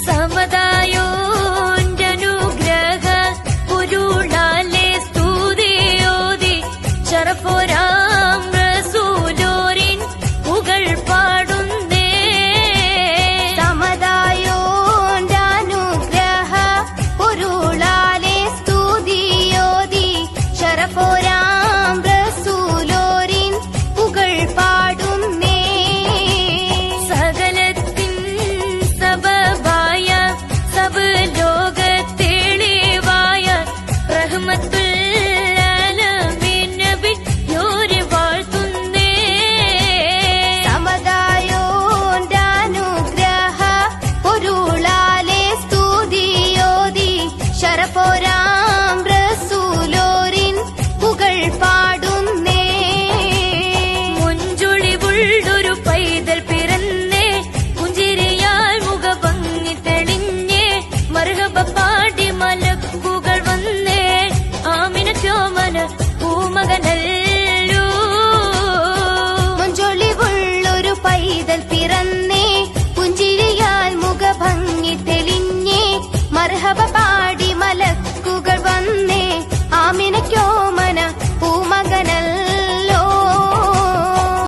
സമതായോന്റനുഗ്രഹ പൊരുളാലെ സ്തുതിയോതി ശറഫോരാം റസൂലോരിൻ പുകൾ പാടുന്നേ. സമതായോന്റനുഗ്രഹ പൊരുളാലെ സ്തുതിയോതി ശറഫോരാം റസൂലോരിൻ പുകൾ പാടുന്നേ. സകലത്തിൻ സബബായ സബ് ലോകത്തെളിവായ റഹ്മത്തുൽ ആലമീൻ നബി യോരെ വാഴ്ത്തുന്നേ. സമതായോന്റനുഗ്രഹ പൊരുളാലെ സ്തുതിയോതി ശറഫോരാം റസൂലോരിൻ പുകൾ പാടുന്നേ. മുഞ്ചുളിവുള്ളൊരു പൈതൽ പിറന്നേ, പുഞ്ചിരിയാൽ മുഖഭംഗി തെളിഞ്ഞേ, മർഹബ പാടി മലക്കുകൾ വന്നേ. ആമിനച്ചോമന പൂമകനല്ലോ. മുഞ്ചൊളിവുള്ളൊരു പൈതൽ പിറ